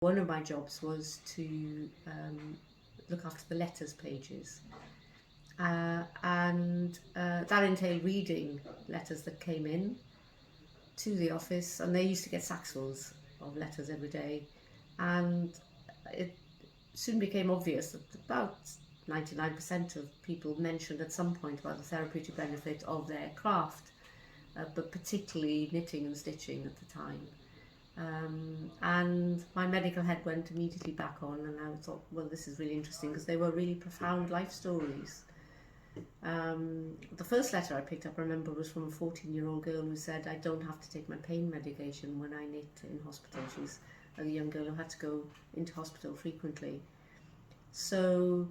One of my jobs was to look after the letters pages, and that entailed reading letters that came in to the office, and they used to get sacksfuls of letters every day, and it soon became obvious that about 99% of people mentioned at some point about the therapeutic benefit of their craft, but particularly knitting and stitching at the time. And my medical head went immediately back on, and I thought, well, this is really interesting because they were really profound life stories. The first letter I picked up, I remember, was from a 14-year-old girl who said, I don't have to take my pain medication when I knit in hospital. She's a young girl who had to go into hospital frequently. So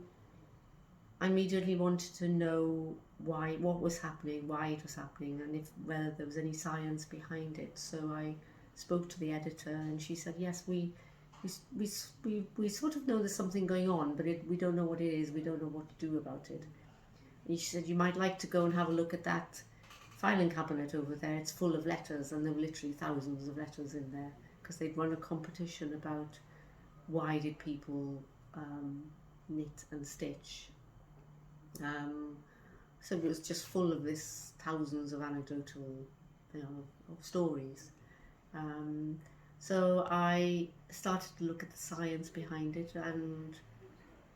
I immediately wanted to know what was happening, why it was happening, and whether there was any science behind it. So I spoke to the editor, and she said, yes, we sort of know there's something going on, but we don't know what it is, we don't know what to do about it. And she said, you might like to go and have a look at that filing cabinet over there, it's full of letters, and there were literally thousands of letters in there, because they'd run a competition about why did people knit and stitch. So it was just full of this thousands of anecdotal, of stories. So I started to look at the science behind it, and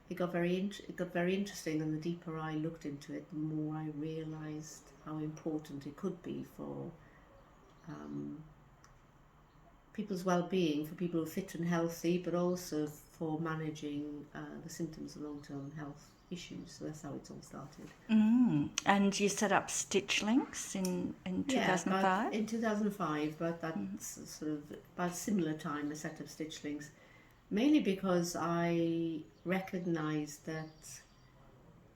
it got very interesting. And the deeper I looked into it, the more I realised how important it could be for people's well-being, for people who are fit and healthy, but also for managing the symptoms of long-term health issues. So that's how it's all started. And you set up Stitch Links in 2005? Yeah, in 2005, but that's sort of about similar time I set up Stitch Links, mainly because I recognised that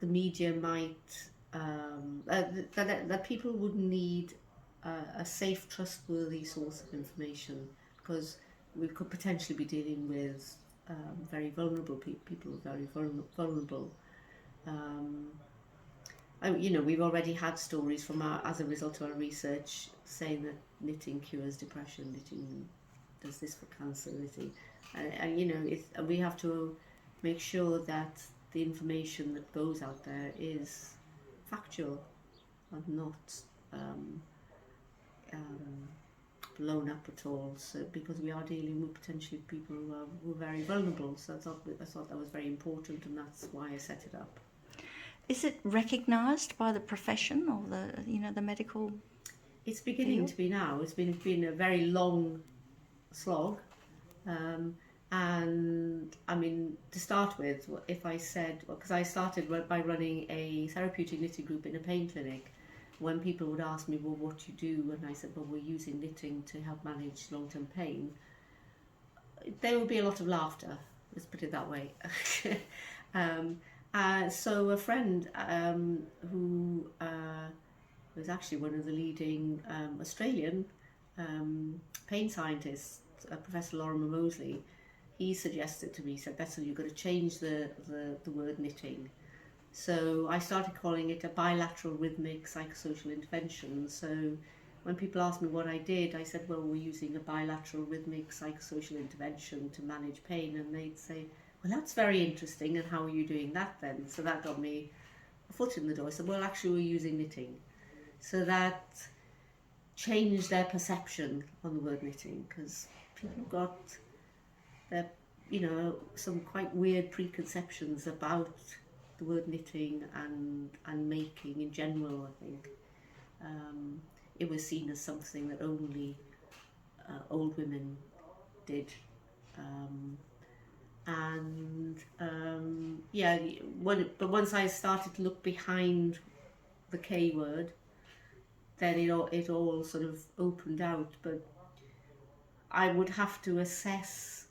the media might, that people would need a safe, trustworthy source of information, because we could potentially be dealing with very vulnerable people, very vulnerable. We've already had stories from as a result of our research saying that knitting cures depression, knitting does this for cancer, knitting, and we have to make sure that the information that goes out there is factual and not blown up at all. So because we are dealing with potentially people who are very vulnerable, so I thought that was very important, and that's why I set it up. Is it recognised by the profession or the medical? It's beginning to be now. It's been a very long slog, and I mean, to start with, if I said, because I started by running a therapeutic knitting group in a pain clinic, when people would ask me, well, what do you do? And I said, well, we're using knitting to help manage long-term pain. There would be a lot of laughter, let's put it that way. So a friend who was actually one of the leading Australian pain scientists, Professor Lorimer Mosley, he suggested to me, he said, Betsan, you've got to change the word knitting. So I started calling it a bilateral rhythmic psychosocial intervention. So when people asked me what I did, I said, well, we're using a bilateral rhythmic psychosocial intervention to manage pain. And they'd say, well, that's very interesting, and how are you doing that then? So that got me a foot in the door. I said, well, actually, we're using knitting. So that changed their perception on the word knitting, because people got some quite weird preconceptions about the word knitting and making in general. I think it was seen as something that only old women did. But once I started to look behind the K word, then it all sort of opened out. But I would have to assess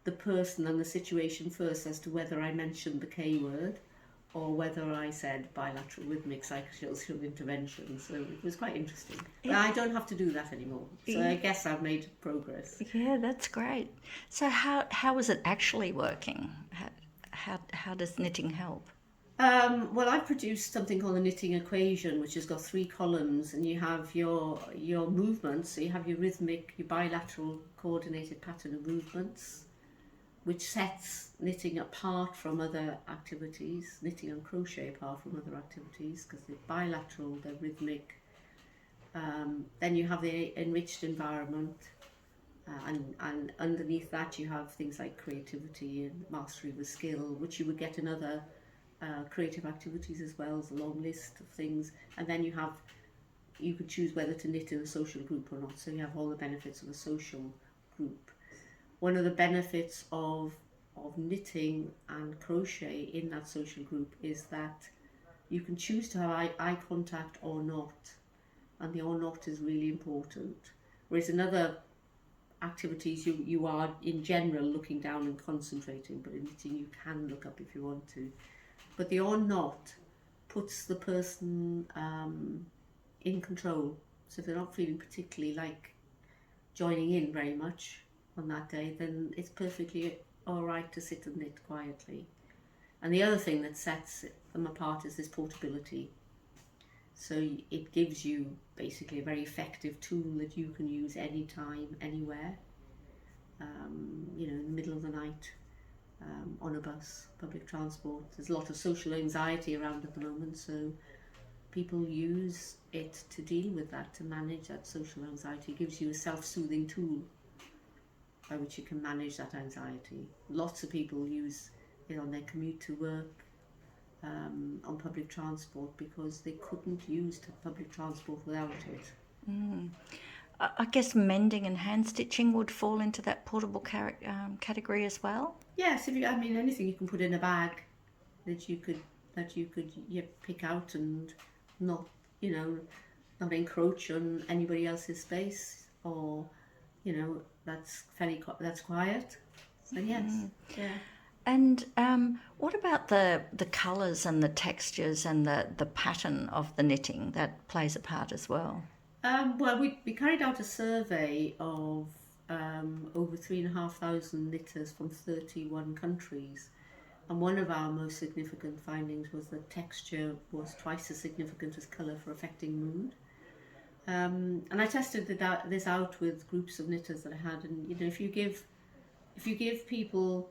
the person and the situation first as to whether I mentioned the K word or whether I said bilateral rhythmic psychosocial intervention. So it was quite interesting. But I don't have to do that anymore. So I guess I've made progress. Yeah, that's great. So how is it actually working? How does knitting help? Well, I've produced something called the knitting equation, which has got 3 columns, and you have your movements. So you have your rhythmic, your bilateral coordinated pattern of movements, which sets knitting apart from other activities, knitting and crochet apart from other activities, because they're bilateral, they're rhythmic. Then you have the enriched environment, and underneath that you have things like creativity and mastery of a skill, which you would get in other creative activities as well, as a long list of things. And then you could choose whether to knit in a social group or not, so you have all the benefits of a social group. One of the benefits of knitting and crochet in that social group is that you can choose to have eye contact or not, and the or not is really important. Whereas in other activities you are in general looking down and concentrating, but in knitting you can look up if you want to. But the or not puts the person in control. So if they're not feeling particularly like joining in very much on that day, then it's perfectly all right to sit and knit quietly. And the other thing that sets them apart is this portability. So it gives you basically a very effective tool that you can use anytime, anywhere. In the middle of the night, on a bus, public transport. There's a lot of social anxiety around at the moment, so people use it to deal with that, to manage that social anxiety. It gives you a self-soothing tool by which you can manage that anxiety. Lots of people use it on their commute to work, on public transport, because they couldn't use public transport without it. I guess mending and hand stitching would fall into that portable category as well. Yes, anything you can put in a bag that you could pick out and not encroach on anybody else's space, or that's quiet. So yes, yeah. And what about the colours and the textures and the pattern of the knitting that plays a part as well? Well, we carried out a survey of over 3,500 knitters from 31 countries, and one of our most significant findings was that texture was twice as significant as colour for affecting mood. And I tested this out with groups of knitters that I had, and if you give people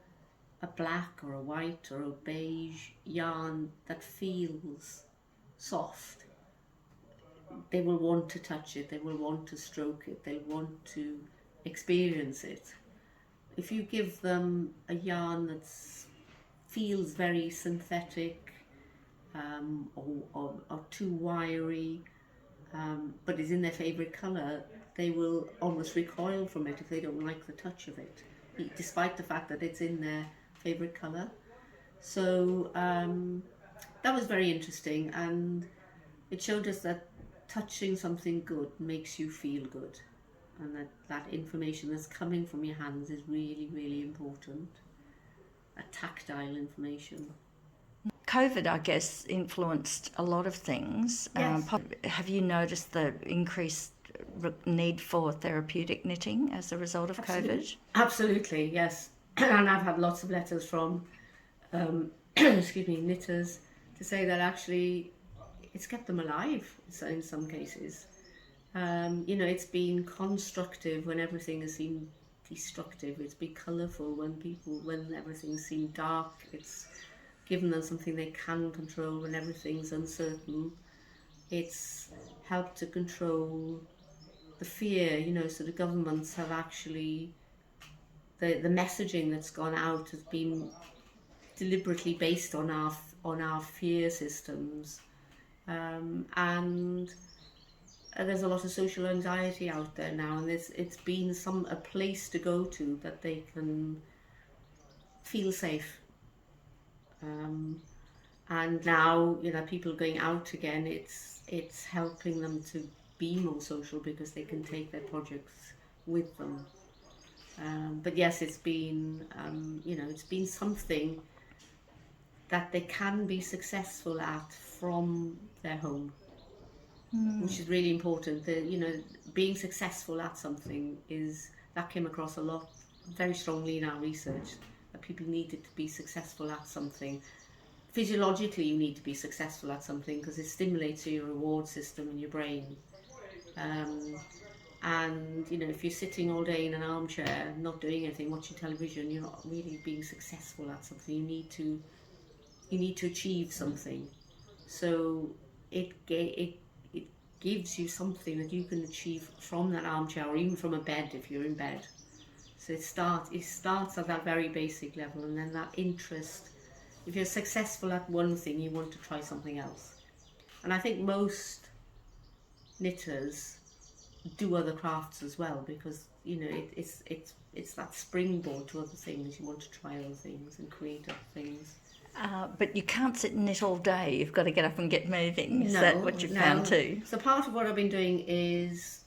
a black or a white or a beige yarn that feels soft, they will want to touch it, they will want to stroke it, they'll want to experience it. If you give them a yarn that feels very synthetic, or too wiry, but is in their favourite colour, they will almost recoil from it if they don't like the touch of it, despite the fact that it's in their favourite colour. So that was very interesting, and it showed us that touching something good makes you feel good, and that information that's coming from your hands is really, really important. A tactile information. COVID, I guess, influenced a lot of things. Yes. Have you noticed the increased need for therapeutic knitting as a result of COVID? Absolutely, yes. And I've had lots of letters from knitters to say that actually it's kept them alive in some cases. It's been constructive when everything has seemed destructive. It's been colourful when everything seemed dark. It's given them something they can control when everything's uncertain. It's helped to control the fear, so the governments have actually, the messaging that's gone out has been deliberately based on our fear systems, and there's a lot of social anxiety out there now, and it's been a place to go to that they can feel safe. And now, people going out again, it's helping them to be more social because they can take their projects with them. But yes, it's been something that they can be successful at from their home, which is really important. Being successful at something that came across a lot, very strongly in our research, that people needed to be successful at something physiologically you need to be successful at something because it stimulates your reward system in your brain. And if you're sitting all day in an armchair not doing anything, watching television, you're not really being successful at something. You need to achieve something. So it gives you something that you can achieve from that armchair, or even from a bed if you're in bed. So it starts at that very basic level, and then that interest. If you're successful at one thing, you want to try something else. And I think most knitters do other crafts as well, because it's that springboard to other things. You want to try other things and create other things. But you can't sit and knit all day. You've got to get up and get moving. Is that what you found too? So part of what I've been doing is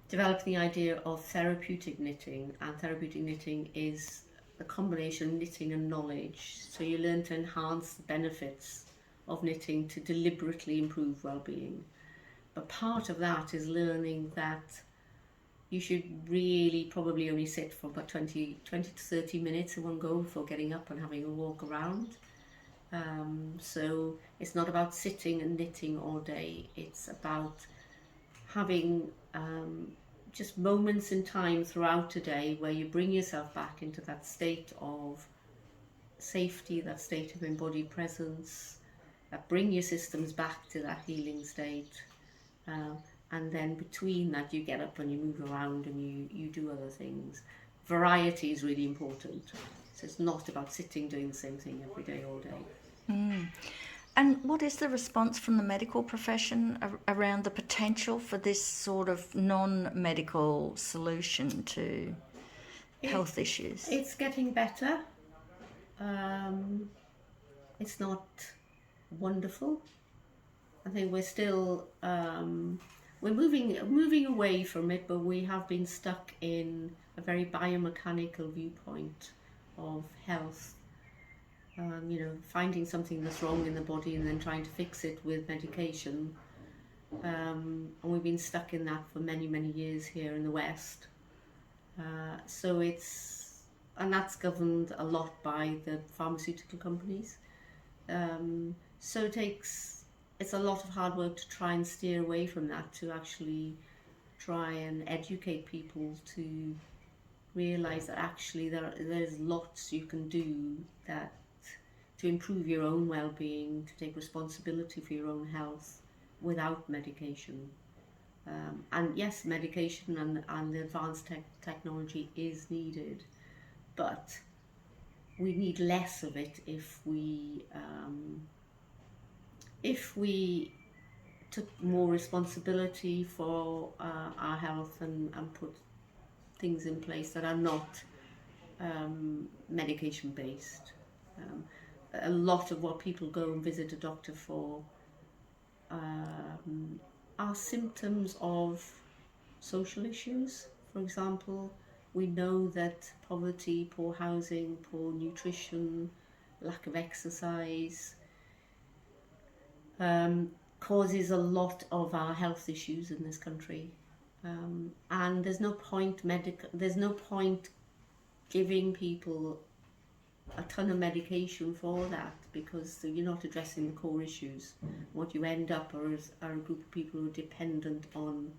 developing the idea of therapeutic knitting, and therapeutic knitting is a combination of knitting and knowledge. So you learn to enhance the benefits of knitting to deliberately improve well-being. But part of that is learning that you should really probably only sit for about 20 to 30 minutes in one go before getting up and having a walk around. So it's not about sitting and knitting all day. It's about having just moments in time throughout a day where you bring yourself back into that state of safety, that state of embodied presence, that bring your systems back to that healing state. And then between that you get up and you move around and you do other things. Variety is really important. So it's not about sitting doing the same thing every day all day. And what is the response from the medical profession around the potential for this sort of non-medical solution to health issues? It's getting better. It's not wonderful. I think we're still we're moving away from it, but we have been stuck in a very biomechanical viewpoint of health. Finding something that's wrong in the body and then trying to fix it with medication. And we've been stuck in that for many, many years here in the West. And that's governed a lot by the pharmaceutical companies. So it's a lot of hard work to try and steer away from that, to actually try and educate people to realise that actually there's lots you can do to improve your own well-being, to take responsibility for your own health without medication. And yes, medication and the advanced technology is needed, but we need less of it if we took more responsibility for our health and put things in place that are not medication based. A lot of what people go and visit a doctor for are symptoms of social issues. For example, we know that poverty, poor housing, poor nutrition, lack of exercise causes a lot of our health issues in this country, and there's no point giving people a ton of medication for that, because you're not addressing the core issues. What you end up are a group of people who are dependent on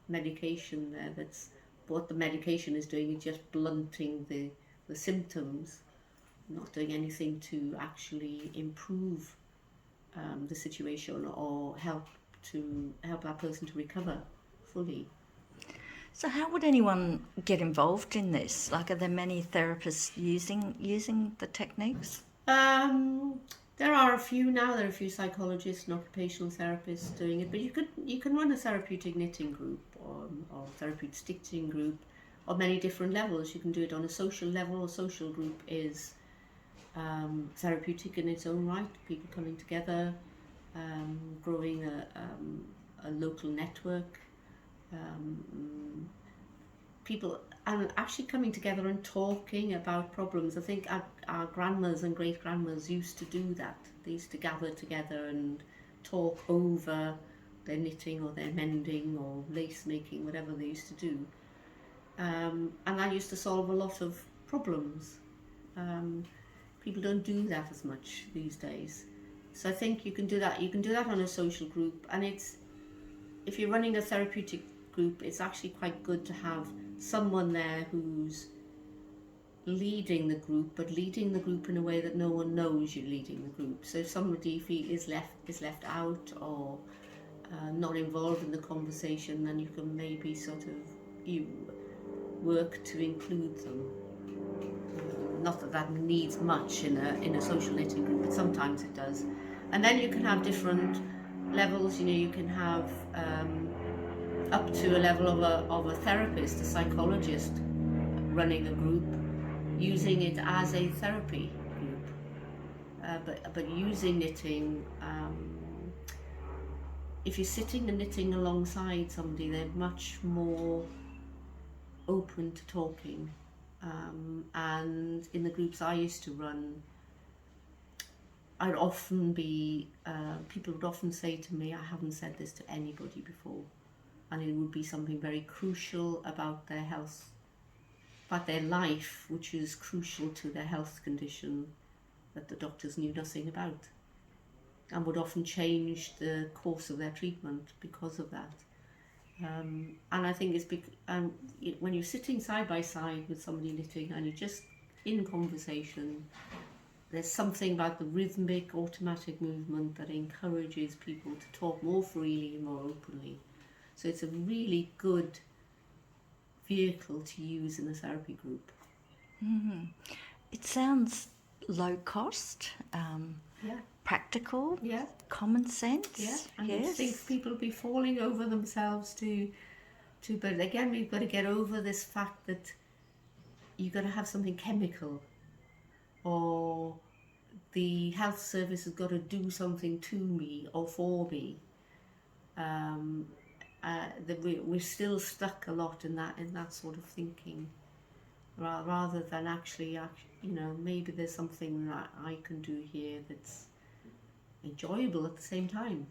medication there. That's what the medication is doing, is just blunting the symptoms, not doing anything to actually improve the situation or help that person to recover fully. So how would anyone get involved in this? Like, are there many therapists using the techniques? There are a few now. There are a few psychologists and occupational therapists doing it, but you can run a therapeutic knitting group or therapeutic stitching group on many different levels. You can do it on a social level. A social group is therapeutic in its own right. People coming together, growing a local network. People and actually coming together and talking about problems. I think our grandmothers and great grandmothers used to do that. They used to gather together and talk over their knitting or their mending or lace making, whatever they used to do. And that used to solve a lot of problems. people don't do that as much these days. So I think you can do that. You can do that on a social group, and if you're running a therapeutic group, it's actually quite good to have someone there who's leading the group, but leading the group in a way that no one knows you're leading the group. So if somebody is left out or not involved in the conversation, then you can maybe sort of work to include them. Not that that needs much in a social knitting group, but sometimes it does. And then you can have different levels. You can have up to a level of a therapist, a psychologist, running a group, using it as a therapy group. But using knitting, if you're sitting and knitting alongside somebody, they're much more open to talking. And in the groups I used to run, I'd often be, people would often say to me, I haven't said this to anybody before. And it would be something very crucial about their health, about their life, which is crucial to their health condition that the doctors knew nothing about, and would often change the course of their treatment because of that. And I think it's when you're sitting side by side with somebody knitting and you're just in conversation, there's something about the rhythmic automatic movement that encourages people to talk more freely and more openly. So it's a really good vehicle to use in a therapy group. Mm-hmm. It sounds low cost, practical, common sense. Yeah, and I think people will be falling over themselves but again, we've got to get over this fact that you've got to have something chemical, or the health service has got to do something to me or for me. That we're still stuck a lot in that sort of thinking, rather than actually, maybe there's something that I can do here that's enjoyable at the same time.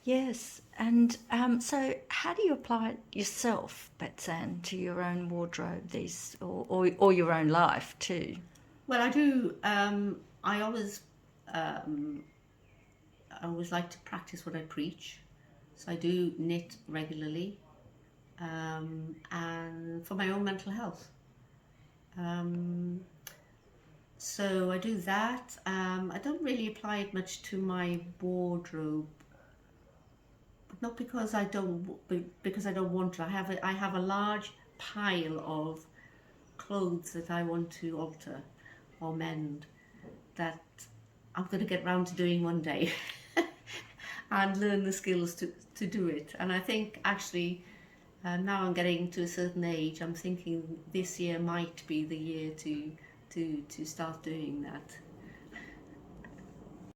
Yes, and so how do you apply it yourself, Betsan, to your own wardrobe, or your own life too? Well, I do. I always like to practice what I preach, so I do knit regularly, and for my own mental health. So I do that. I don't really apply it much to my wardrobe, but not because I don't want to. I have a large pile of clothes that I want to alter or mend that I'm going to get round to doing one day and learn the skills to do it. And I think actually now I'm getting to a certain age, I'm thinking this year might be the year to start doing that.